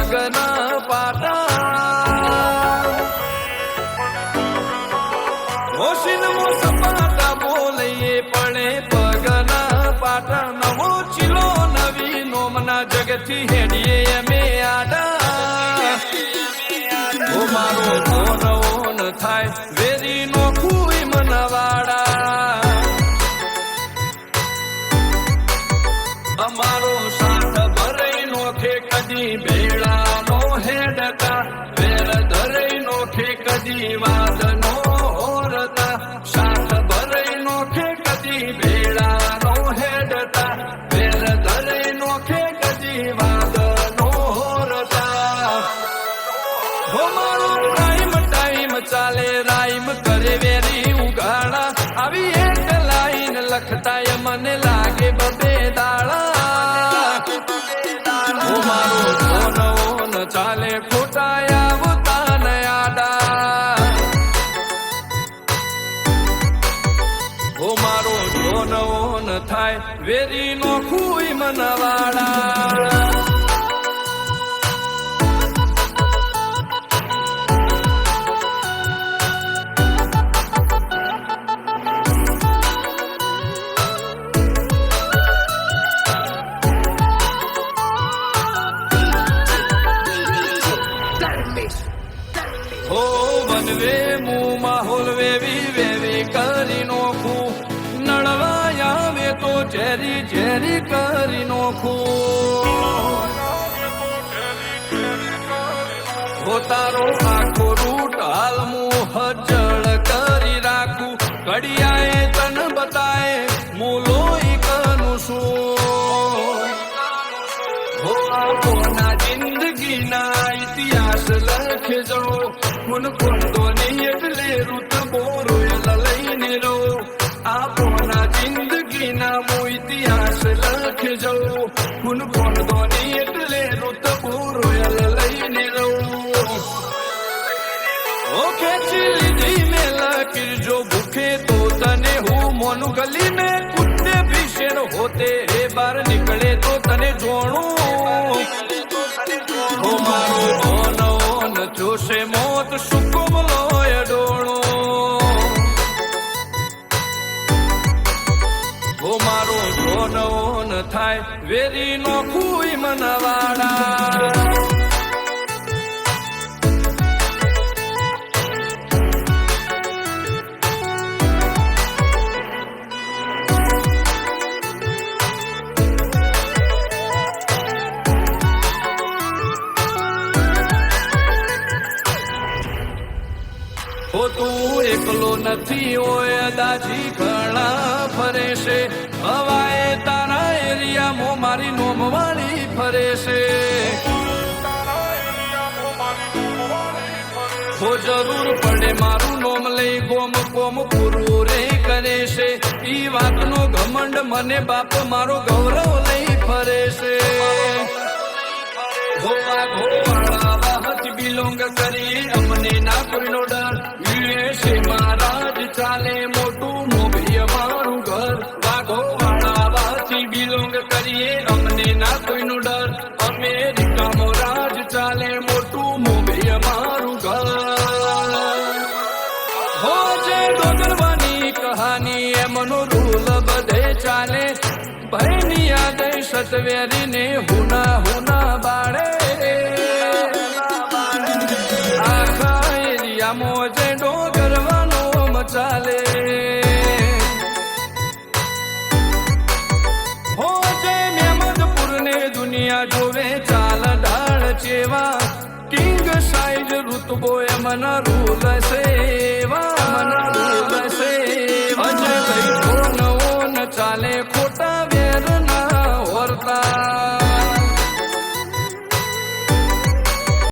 પગના પાટા હોશીનમો સપાટા બોલઈએ પડે પગના પાટા નવો ચીલો નવી નોમના જગતથી હેડીએ અમે આડા ઓ મારો ફોન થાય વેરી નો કોઈ મનવાડા અમારો સાથ ભરાઈ નોખે કદી ભેળા નો હેડતા વેર ધરાઈ નોખે કદી વાદ નો હોરતા સાથ ભરાઈ નોખે કદી ભેળા નો હેડતા વેર ધરાઈ નોખે કદી વાદ નો હોરતા હો મારો ટાઈમ ચાલે રાઈમ કરે વેરી ઉગાડા આવી એક લાઈન લખતા મને લાગે બબે દાડા ઓ મારો ફોન ચાલે ખોટા આવતા નયાડા ઓ મારો ફોન થાય વેરી નો કોઈ મનવાડા વનવે મું માહોલ વેવી વેવી કરી નોખું નળવા આવે તો ઝેરી ઝેરી કરી નોખું હો તારો આખો રૂટ હાલ મું હજળ કરી રાખું ઘડિયાએ તન બતાએ મું લોહી કનું શું હો કોના જિંદગીના ઇતિહાસ લખજો કોણ તો નહીં એટલે રૂત બોરોયલ લઈને રો આપોના જિંદગીના મો ઇતિહાસ લખજો કોણ તો નહીં એટલે રૂત બોરોયલ લઈને રો ઓ ખેંચી લીધી મેં લકીર જો ભૂખે તો તને હું મોનું ગલી મેં કુત્તે ભીષણ હોતે હે બાર નીકળે તો તને જોણું ઓ મારો ઓન જોશે મોત સુકુમ લોય ડોણો ઓ મારો જોન થાય વેરી નો કોઈ મનવાડા તું એકલો નથી હોય દાજી ઘણા ફરે છે હવાએ તારા એરિયામાં મારી નોમવાળી ફરે છે હો જરૂર પડે મારું નોમ લઈ ગોમ કોમ પૂરું રે કરે છે ઈ વાતનો ઘમંડ મને બાપ મારો ગૌરવ લઈ ફરે છે બિલોંગ કરી અમને ના કોઈનો ડર વિશે મહારાજ ચાલે મોટું મોભી અમારું ઘર વાઘો વાળા વાથી બિલોંગ કરીએ અમને ના કોઈનો ડર અમેરિકામાં રાજ ચાલે મોટું મોભી અમારું ઘર હો જે ડોગરવાની કહાની એમનો રૂલ બધે ચાલે ભાઈની યાદ સતવેરીને હુના હુના બાળે મોજે ડોગરવાનો મચાલે હો જે મેમદપુર ને દુનિયા જોવે ચાલ ડાળ ચેવા કિંગ સાઈઝ ઋતબો એમના રૂલ છે